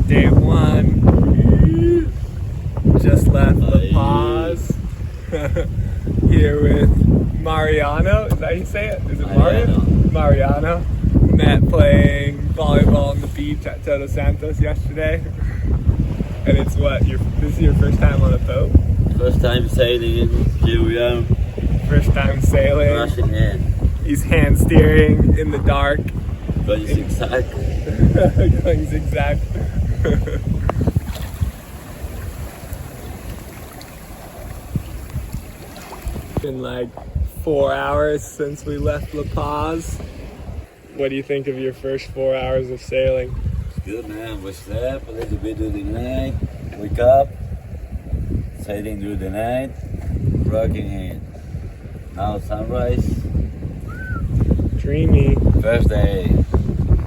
Day one. Just left La Paz. Here with Mariano. Is that how you say it? Is it Mario? Mariano. Met playing volleyball on the beach at Todos Santos yesterday. And it's what? This is your first time on a boat? First time sailing in Syria. First time sailing. Russian hand. He's hand steering in the dark. Going zigzag. Going zigzag. Been like 4 hours since we left La Paz. What do you think of your first 4 hours of sailing? It's good, man. We slept a little bit during the night. Wake up. Sailing through the night. Rocking in. Now sunrise. Dreamy. First day.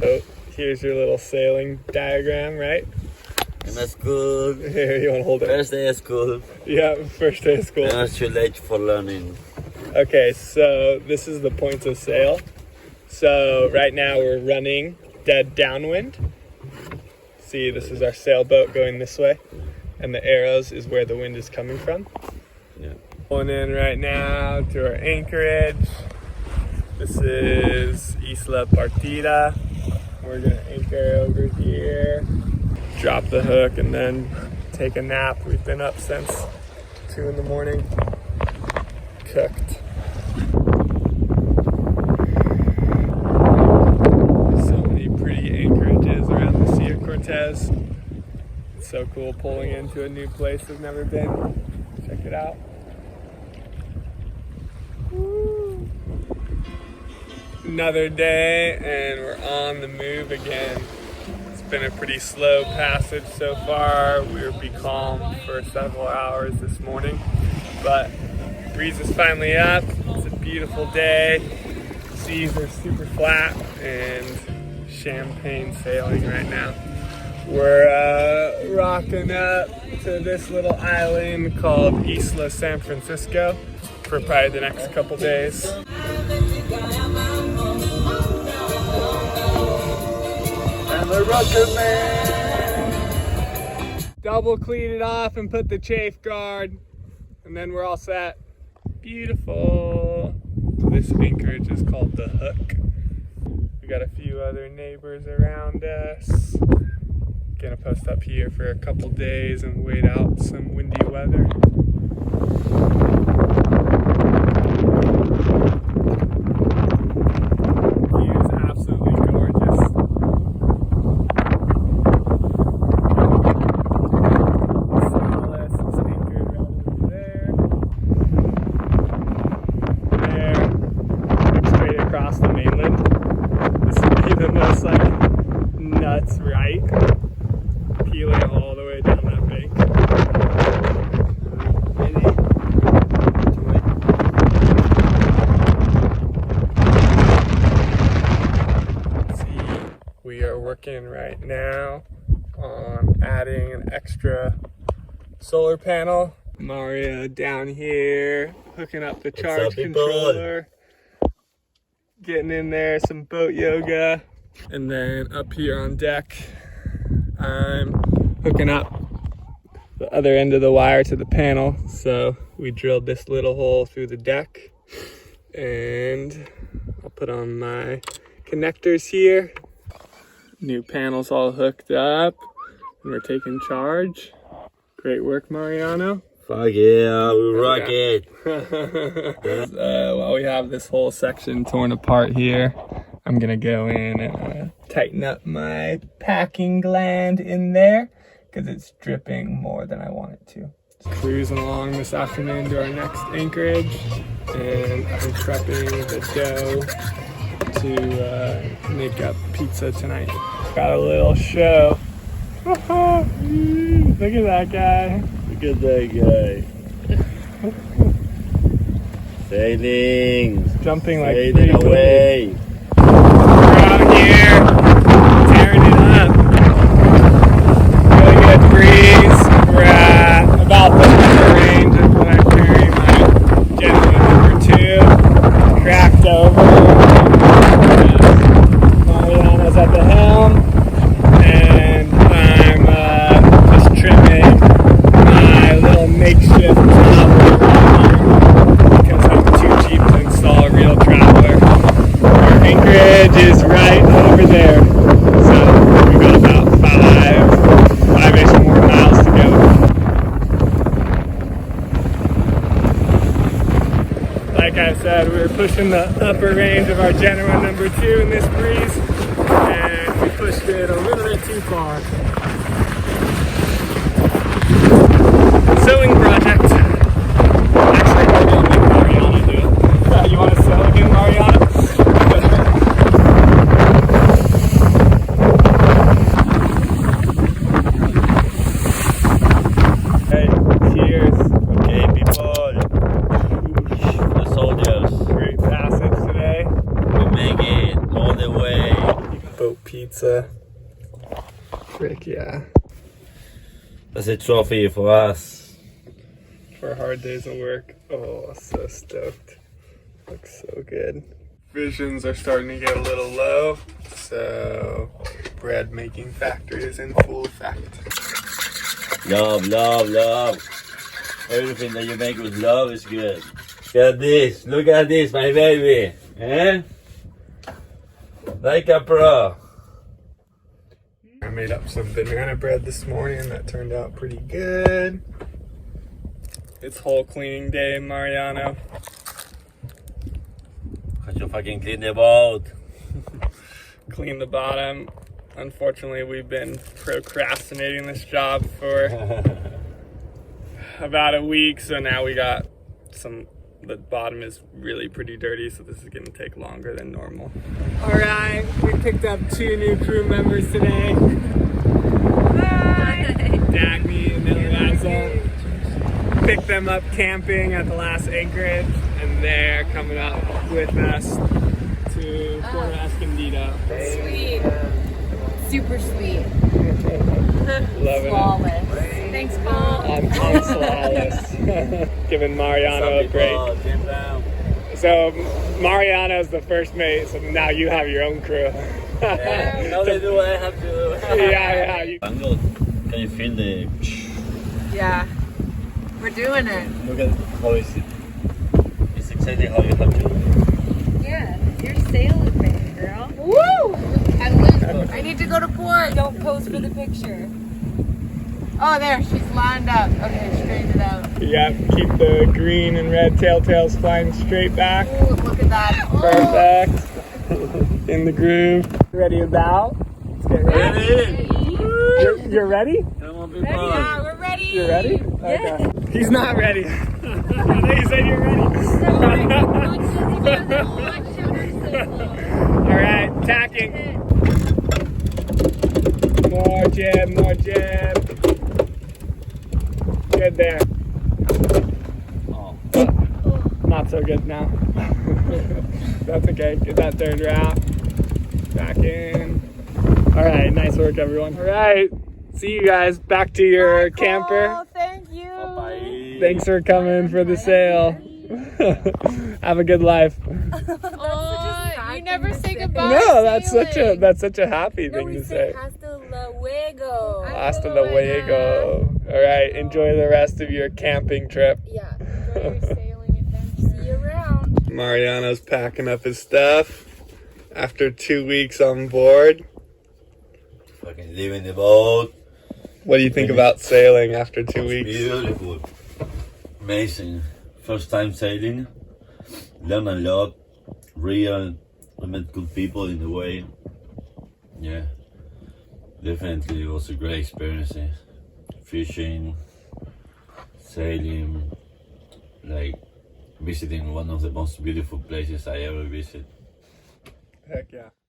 Oh, here's your little sailing diagram, right? In the school. Here, you want to hold it? First day of school. Yeah, first day of school. Never too late for learning. Okay, so this is the points of sail. So right now we're running dead downwind. See, this is our sailboat going this way. And the arrows is where the wind is coming from. Yeah. Pulling in right now to our anchorage. This is Isla Partida. We're gonna anchor over here. Drop the hook and then take a nap. We've been up since 2 in the morning. Cooked. So many pretty anchorages around the Sea of Cortez. It's so cool pulling into a new place I've never been. Check it out. Woo. Another day and we're on the move again. It's been a pretty slow passage so far. We'll be calm for several hours this morning, but breeze is finally up. It's a beautiful day. Seas are super flat and champagne sailing right now. We're rocking up to this little island called Isla San Francisco for probably the next couple days. The Russian man. Double clean it off and put the chafe guard, and then we're all set. Beautiful. This anchorage is called the Hook. We got a few other neighbors around us. Gonna post up here for a couple days and wait out some windy weather. Right, peeling all the way down that bank. See, we are working right now on adding an extra solar panel. Mario down here hooking up the charge controller, getting in there, some boat yoga. And then up here on deck, I'm hooking up the other end of the wire to the panel. So we drilled this little hole through the deck, and I'll put on my connectors here. New panels all hooked up, and we're taking charge. Great work, Mariano. Fuck yeah, we rock it. While we have this whole section torn apart here, I'm gonna go in and tighten up my packing gland in there because it's dripping more than I want it to. Cruising along this afternoon to our next anchorage, and I'm prepping the dough to make up pizza tonight. Got a little show. Look at that guy. Look at that guy. Sailing. Jumping like sailing away. We're out here, tearing it up. Really good breeze. We're about the range of when I carry my gentleman number 2. Cracked over. Mariano's at the helm, and I'm pushing the upper range of our Genoa number 2 in this breeze, and we pushed it a little bit too far. Sewing project. Actually, we're going to make Mariana do it. You want to sew again, Mariana? Hey, cheers. Okay, people. The soldiers. Great passage today. We make it all the way. Boat pizza. Frick yeah. That's a trophy for us. For hard days of work. Oh, so stoked. Looks so good. Visions are starting to get a little low, so bread making factory is in full effect. Love, love, love. Everything that you make with love is good. Look at this. Look at this, my baby. Eh? Like a pro. I made up some banana bread this morning that turned out pretty good. It's whole cleaning day, Mariano. Can't you fucking clean the boat? Clean the bottom. Unfortunately, we've been procrastinating this job for about a week, so now we got the bottom is really pretty dirty, so this is gonna take longer than normal. All right, we picked up 2 new crew members today. Hi! Dagny and Milazzo. Picked them up camping at the last anchorage, and they're coming up with us to Puerto Escondido. Sweet. Super sweet. Loving it. Flawless. Thanks, Cole. I'm flawless. Giving Mariano a break. So Mariano's the first mate, so now you have your own crew. Yeah, now they do what I have to do. Yeah. Angle, can you feel the... Yeah. We're doing it. Look at how is it. It's exactly how you have to do it. Yeah. You're sailing, baby girl. Woo! I need to go to port. Don't pose for the picture. Oh, there. She's lined up. Okay, straighten it out. Yeah, keep the green and red telltales flying straight back. Ooh, look at that. Oh. Perfect. In the groove. Ready to bow? Let's get ready. You're ready? Come on, people. Yeah, we're ready. You're ready? Yes. Okay. He's not ready. I thought you said you're ready. Alright, tacking. More jib, more jib. Good there. Oh. Not so good now. That's okay. Get that third wrap. Back in. Alright, nice work everyone. Alright, see you guys. Back to your camper. Thank you. Bye. Thanks for coming for the sail. Have a good life. Oh, you never say goodbye. No, that's such a happy thing to say. Hasta luego. Hasta luego. All right, enjoy the rest of your camping trip. Yeah, enjoy your sailing adventure. See you around. Mariano's packing up his stuff after 2 weeks on board. Fucking leaving the boat. What do you think about sailing after 2 weeks? Beautiful. Amazing. First time sailing. Learn a lot. Real. I met good people in the way. Yeah. Definitely it was a great experience. Fishing, sailing, like visiting one of the most beautiful places I ever visited. Heck yeah.